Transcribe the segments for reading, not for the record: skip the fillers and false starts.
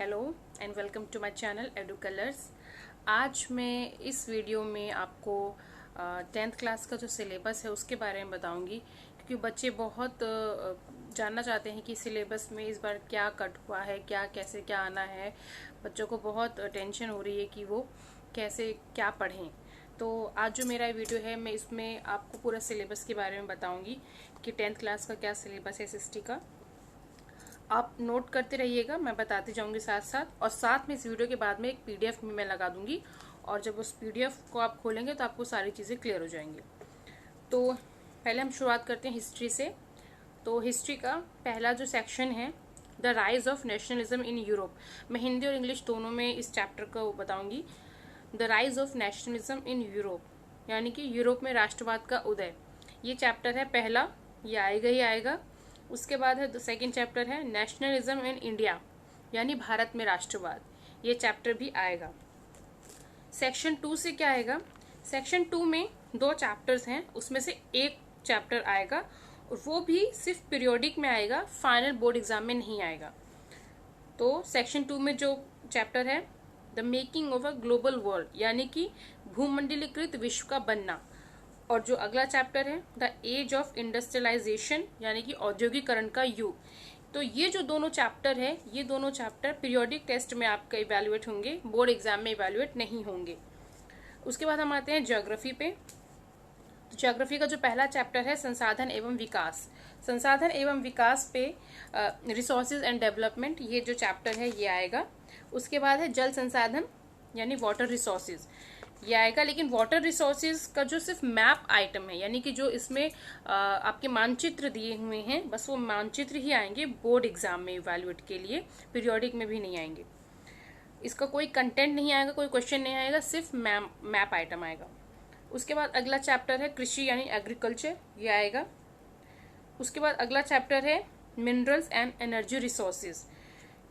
Hello and welcome to my channel Edu Colours. आज मैं इस वीडियो में आपको 10th क्लास का जो सिलेबस है उसके बारे में बताऊंगी, क्योंकि बच्चे बहुत जानना चाहते हैं कि सिलेबस में इस बार क्या कट हुआ है, क्या कैसे क्या आना है। बच्चों को बहुत टेंशन हो रही है कि वो कैसे क्या पढ़ें। तो आज जो मेरा वीडियो है मैं इसमें आपको पूरा सिलेबस के बारे में बताऊंगी कि 10th क्लास का क्या सिलेबस है एसएसटी का। आप नोट करते रहिएगा, मैं बताती जाऊंगी साथ साथ, और साथ में इस वीडियो के बाद में एक पीडीएफ में मैं लगा दूंगी, और जब उस पीडीएफ को आप खोलेंगे तो आपको सारी चीज़ें क्लियर हो जाएंगी। तो पहले हम शुरुआत करते हैं हिस्ट्री से। तो हिस्ट्री का पहला जो सेक्शन है, the rise of nationalism in Europe. मैं हिंदी और इंग्लिश दोनों में इस चैप्टर को बताऊंगी। The rise of nationalism in Europe, यानी कि यूरोप में राष्ट्रवाद का उदय, ये चैप्टर है पहला, ये आएगा ही आएगा। उसके बाद है सेकेंड चैप्टर है नेशनलिज्म इन इंडिया, यानी भारत में राष्ट्रवाद, ये चैप्टर भी आएगा। सेक्शन 2 से क्या आएगा? सेक्शन 2 में 2 चैप्टर्स हैं, उसमें से एक चैप्टर आएगा और वो भी सिर्फ पीरियोडिक में आएगा, फाइनल बोर्ड एग्जाम में नहीं आएगा। तो सेक्शन 2 में जो चैप्टर है the making of a global world, यानी कि भूमंडलीकृत विश्व का बनना। और जो अगला चैप्टर है द एज ऑफ इंडस्ट्रियलाइजेशन, यानी कि औद्योगिकरण का युग। तो ये जो दोनों चैप्टर है, ये दोनों चैप्टर पीरियोडिक टेस्ट में आपका इवैल्यूएट होंगे, बोर्ड एग्जाम में इवैल्यूएट नहीं होंगे। उसके बाद हम आते हैं ज्योग्राफी पे। तो ज्योग्राफी का जो पहला चैप्टर है संसाधन एवं विकास, संसाधन एवं विकास पे रिसोर्सेज एंड डेवलपमेंट, ये जो चैप्टर है ये आएगा। उसके बाद है जल संसाधन, यानी वाटर रिसोर्सेज, ये आएगा। लेकिन वाटर रिसोर्सेज का जो सिर्फ मैप आइटम है, यानी कि जो इसमें आपके मानचित्र दिए हुए हैं, बस वो मानचित्र ही आएंगे बोर्ड एग्जाम में इवैल्यूएट के लिए, पीरियोडिक में भी नहीं आएंगे। इसका कोई कंटेंट नहीं आएगा, कोई क्वेश्चन नहीं आएगा, सिर्फ मैप आइटम आएगा। उसके बाद अगला चैप्टर है कृषि यानी एग्रीकल्चर, ये आएगा। उसके बाद अगला चैप्टर है मिनरल्स एंड एनर्जी रिसोर्सेज,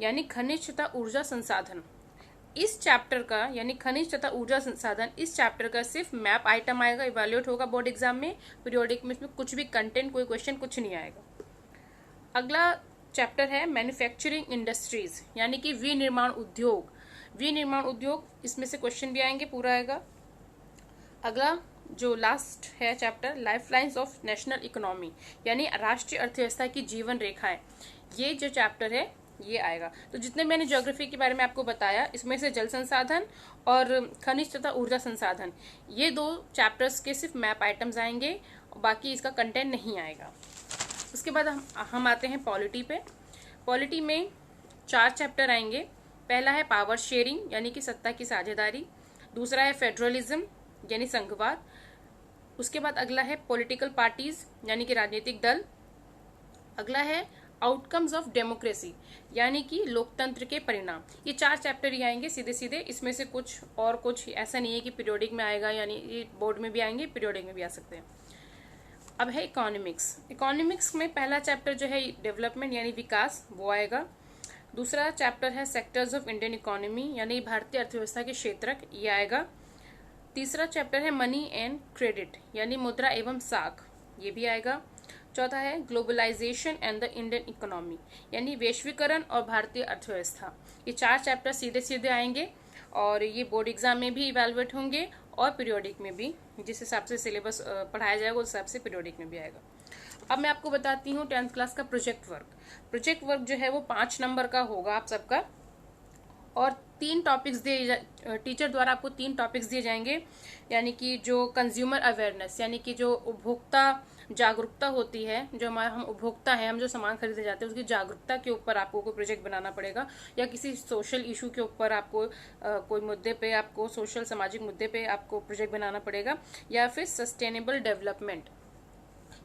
यानी खनिज तथा ऊर्जा संसाधन। इस चैप्टर का, यानी खनिज तथा ऊर्जा संसाधन, इस चैप्टर का सिर्फ मैप आइटम आएगा, इवैल्यूएट होगा बोर्ड एग्जाम में। पीरियोडिक में इसमें कुछ भी कंटेंट, कोई क्वेश्चन कुछ नहीं आएगा। अगला चैप्टर है मैन्युफैक्चरिंग इंडस्ट्रीज, यानी कि विनिर्माण उद्योग। विनिर्माण उद्योग, इसमें से क्वेश्चन भी आएंगे, पूरा आएगा। अगला जो लास्ट है chapter lifelines of national economy, यानी राष्ट्रीय अर्थव्यवस्था की जीवन रेखाएं, ये जो चैप्टर है ये आएगा। तो जितने मैंने ज्योग्राफी के बारे में आपको बताया, इसमें से जल संसाधन और खनिज तथा ऊर्जा संसाधन, ये 2 चैप्टर्स के सिर्फ मैप आइटम्स आएंगे, बाकी इसका कंटेंट नहीं आएगा। उसके बाद हम आते हैं पॉलिटी पे। पॉलिटी में 4 चैप्टर आएंगे। पहला है पावर शेयरिंग, यानी कि सत्ता की साझेदारी। दूसरा है फेडरलिज्म, यानी संघवाद। उसके बाद अगला है पॉलिटिकल पार्टीज, यानी कि राजनीतिक दल। अगला है आउटकम्स ऑफ डेमोक्रेसी, यानी कि लोकतंत्र के परिणाम। ये 4 चैप्टर ही आएंगे सीधे सीधे, इसमें से कुछ और कुछ ऐसा नहीं है कि पीरियोडिक में आएगा, यानी ये बोर्ड में भी आएंगे, पीरियोडिक में भी आ सकते हैं। अब है इकोनॉमिक्स। इकोनॉमिक्स में पहला चैप्टर जो है डेवलपमेंट यानी विकास, वो आएगा। दूसरा चैप्टर है सेक्टर्स ऑफ इंडियन इकोनॉमी, यानी भारतीय अर्थव्यवस्था के क्षेत्रक, ये आएगा। तीसरा चैप्टर है मनी एंड क्रेडिट, यानी मुद्रा एवं साख, ये भी आएगा। चौथा है globalisation and the Indian economy, यानी वैश्वीकरण और भारतीय अर्थव्यवस्था। ये 4 चैप्टर सीधे सीधे आएंगे और ये बोर्ड एग्जाम में भी इवैल्यूएट होंगे और पीरियोडिक में भी, जिस हिसाब से सिलेबस पढ़ाया जाएगा उस हिसाब से पीरियोडिक में भी आएगा। अब मैं आपको बताती हूँ 10th क्लास का प्रोजेक्ट वर्क। प्रोजेक्ट वर्क जो है वो 5 नंबर का होगा आप सबका, और 3 टॉपिक्स दिए, टीचर द्वारा आपको 3 टॉपिक्स दिए जाएंगे, यानी कि जो कंज्यूमर अवेयरनेस, यानी कि जो उपभोक्ता जागरूकता होती है, जो हम उपभोक्ता हैं, हम जो सामान खरीदने जाते हैं उसकी जागरूकता के ऊपर आपको कोई प्रोजेक्ट बनाना पड़ेगा, या किसी सोशल इशू के ऊपर आपको कोई मुद्दे पे, आपको सोशल सामाजिक मुद्दे पे आपको प्रोजेक्ट बनाना पड़ेगा, या फिर सस्टेनेबल डेवलपमेंट,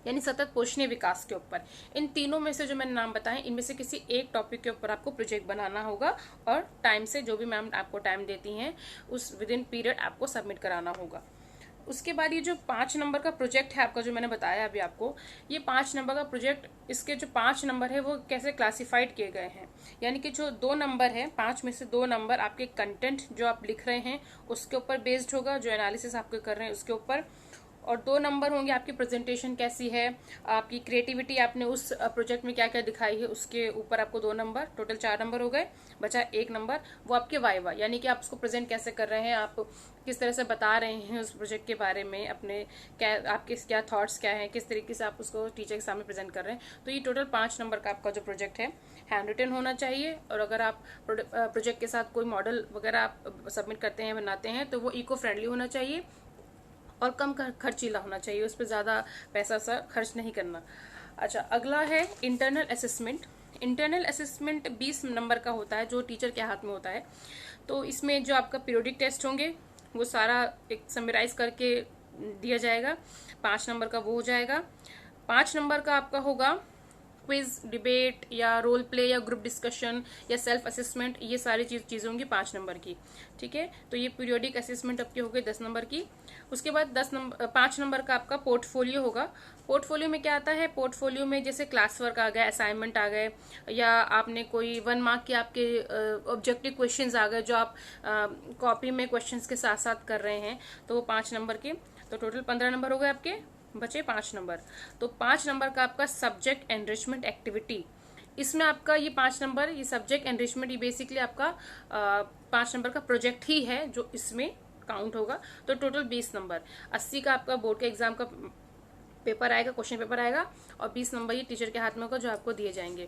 यानी सतत पोषणीय विकास के ऊपर। इन तीनों में से जो मैंने नाम बताए, इनमें से किसी एक टॉपिक के ऊपर आपको प्रोजेक्ट बनाना होगा, और टाइम से, जो भी मैम आपको टाइम देती हैं उस विद इन पीरियड आपको सबमिट कराना होगा। उसके बाद ये जो 5 नंबर का प्रोजेक्ट है आपका, जो मैंने बताया अभी आपको, ये 5 नंबर का प्रोजेक्ट, इसके जो 5 नंबर है वो कैसे क्लासिफाइड किए गए हैं, यानी कि जो 2 नंबर है, 5 में से 2 नंबर आपके कंटेंट जो आप लिख रहे हैं उसके ऊपर बेस्ड होगा, जो एनालिसिस आपको कर रहे हैं उसके ऊपर, और 2 नंबर होंगे आपकी प्रेजेंटेशन कैसी है, आपकी क्रिएटिविटी, आपने उस प्रोजेक्ट में क्या क्या दिखाई है उसके ऊपर आपको 2 नंबर, टोटल 4 नंबर हो गए। बचा 1 नंबर, वो आपके वाइवा, यानी कि आप उसको प्रेजेंट कैसे कर रहे हैं, आप किस तरह से बता रहे हैं उस प्रोजेक्ट के बारे में, अपने क्या आपके क्या थॉट्स क्या हैं, किस तरीके से आप उसको टीचर के सामने प्रेजेंट कर रहे हैं। तो ये टोटल 5 नंबर का आपका जो प्रोजेक्ट है हैंड रिटन होना चाहिए। और अगर आप प्रोजेक्ट के साथ कोई मॉडल वगैरह आप सबमिट करते हैं, बनाते हैं, तो वो इको फ्रेंडली होना चाहिए और कम खर्चीला होना चाहिए, उस पर ज़्यादा पैसा सा खर्च नहीं करना। अच्छा, अगला है internal assessment. Internal assessment 20 number का होता है, जो टीचर के हाथ में होता है। तो इसमें जो आपका पीरियोडिक टेस्ट होंगे वो सारा एक समराइज करके दिया जाएगा। 5 नंबर का वो हो जाएगा। 5 नंबर का आपका होगा क्विज, डिबेट या रोल प्ले या ग्रुप डिस्कशन या सेल्फ असेसमेंट, ये सारी चीजें होंगी 5 नंबर की। ठीक है, तो ये पीरियोडिक असेसमेंट आपकी हो गई 10 नंबर की। उसके बाद 5 नंबर का आपका पोर्टफोलियो होगा। पोर्टफोलियो में क्या आता है, पोर्टफोलियो में जैसे क्लास वर्क आ गए, असाइनमेंट आ गए, या आपने कोई 1 मार्क के आपके ऑब्जेक्टिव क्वेश्चंस आ गए जो आप कॉपी में क्वेश्चंस के साथ साथ कर रहे हैं, तो वो 5 नंबर के। तो टोटल 15 नंबर हो गए आपके, बचे 5 नंबर। तो 5 नंबर का आपका सब्जेक्ट एनरिचमेंट एक्टिविटी, इसमें आपका ये 5 नंबर, ये सब्जेक्ट एनरिचमेंट, ये बेसिकली आपका 5 नंबर का प्रोजेक्ट ही है जो इसमें काउंट होगा। तो टोटल 20 नंबर, 80 का आपका बोर्ड के एग्जाम का पेपर आएगा, क्वेश्चन पेपर आएगा, और 20 नंबर ये टीचर के हाथ में होगा जो आपको दिए जाएंगे।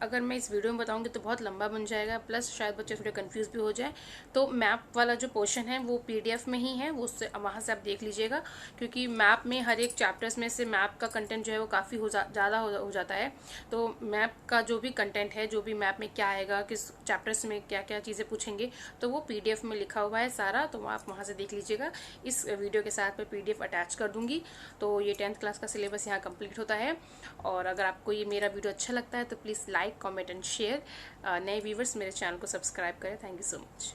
अगर मैं इस वीडियो में बताऊंगी तो बहुत लंबा बन जाएगा, प्लस शायद बच्चे थोड़े कंफ्यूज भी हो जाए। तो मैप वाला जो पोर्शन है वो पीडीएफ में ही है, वो उससे वहाँ से आप देख लीजिएगा, क्योंकि मैप में हर एक चैप्टर्स में से मैप का कंटेंट जो है वो काफ़ी ज़्यादा हो जाता है। तो मैप का जो भी कंटेंट है, जो भी मैप में क्या आएगा, किस चैप्टर्स में क्या क्या चीज़ें पूछेंगे, तो वो पीडीएफ में लिखा हुआ है सारा, तो आप वहाँ से देख लीजिएगा। इस वीडियो के साथ मैं पीडीएफ अटैच कर दूंगी। तो ये 10th क्लास का सिलेबस यहाँ कंप्लीट होता है। और अगर आपको ये मेरा वीडियो अच्छा लगता है तो please like, comment and share. नए व्यूवर्स मेरे चैनल को सब्सक्राइब करें। Thank you so much.